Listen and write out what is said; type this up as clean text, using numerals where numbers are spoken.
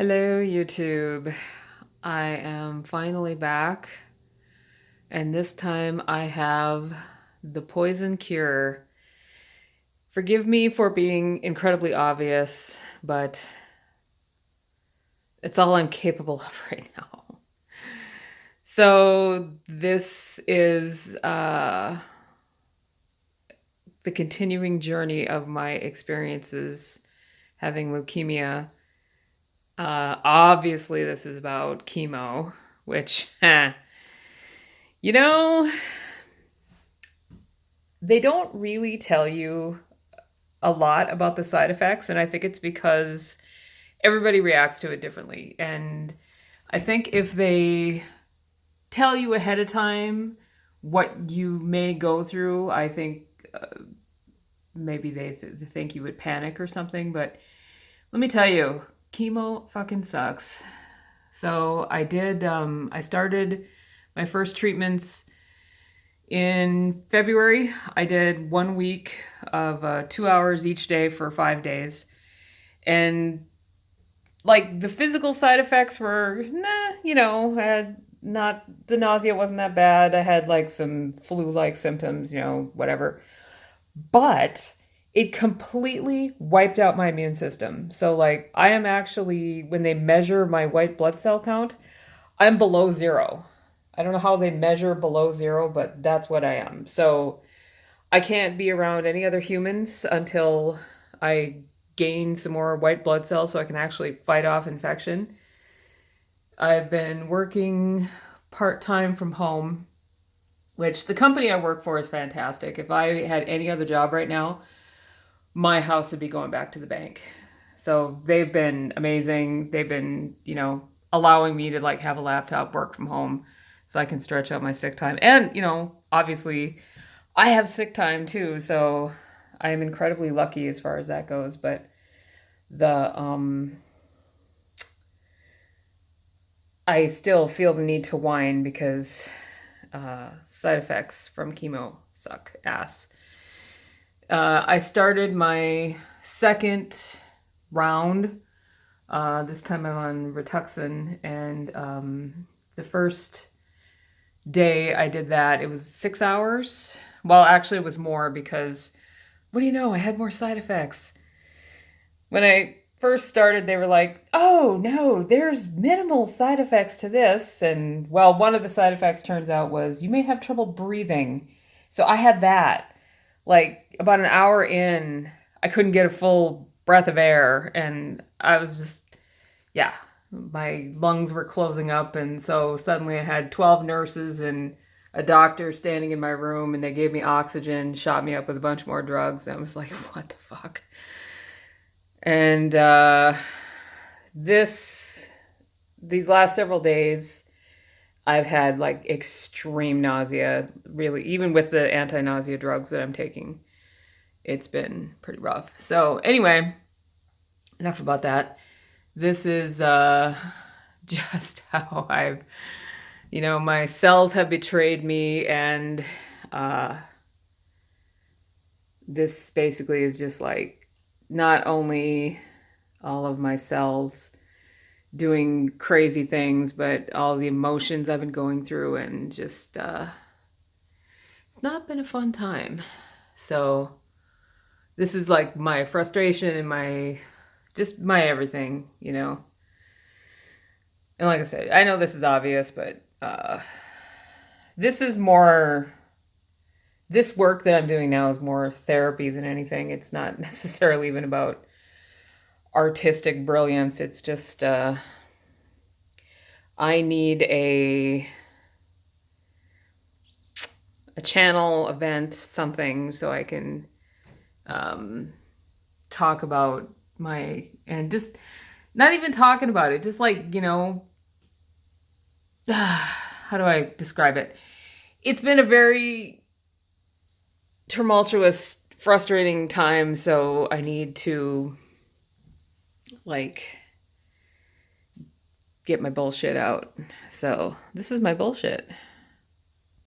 Hello, YouTube. I am finally back, and this time I have the poison cure. Forgive me for being incredibly obvious, but it's all I'm capable of right now. So, this is the continuing journey of my experiences having leukemia. Obviously, this is about chemo, which, you know, they don't really tell you a lot about the side effects, and I think it's because everybody reacts to it differently. And I think if they tell you ahead of time what you may go through, I think maybe they think you would panic or something. But let me tell you, chemo fucking sucks. So I started my first treatments in February. I did 1 week of 2 hours each day for 5 days. And like the physical side effects were, had not, the nausea wasn't that bad. I had like some flu like symptoms, whatever. But it completely wiped out my immune system. So, like, I am actually, when they measure my white blood cell count, I'm below zero. I don't know how they measure below zero, but that's what I am. So I can't be around any other humans until I gain some more white blood cells so I can actually fight off infection. I've been working part time from home, which the company I work for is fantastic. If I had any other job right now, my house would be going back to the bank. So they've been amazing. They've been, allowing me to like have a laptop, work from home so I can stretch out my sick time. And, obviously I have sick time too, so I am incredibly lucky as far as that goes. But the I still feel the need to whine because side effects from chemo suck ass. I started my second round. This time I'm on Rituxan, and the first day I did that, it was 6 hours. Well, actually, it was more because, what do you know, I had more side effects. When I first started, they were like, oh, no, there's minimal side effects to this. And, well, one of the side effects turns out was you may have trouble breathing. So I had that. Like, about an hour in, I couldn't get a full breath of air. And I was just, yeah, my lungs were closing up. And so suddenly I had 12 nurses and a doctor standing in my room, and they gave me oxygen, shot me up with a bunch more drugs. And I was like, what the fuck? And this these last several days, I've had like extreme nausea, really, even with the anti-nausea drugs that I'm taking. It's been pretty rough. So anyway, enough about that. This is just how my cells have betrayed me, and this basically is just like not only all of my cells doing crazy things, but all the emotions I've been going through, and just it's not been a fun time. So this is like my frustration and my everything. And like I said, I know this is obvious, but this is more, this work that I'm doing now is more therapy than anything. It's not necessarily even about artistic brilliance. It's just I need a channel event, something, so I can talk about and just not even talking about it, just like, how do I describe it? It's been a very tumultuous, frustrating time, so I need to like get my bullshit out. So this is my bullshit.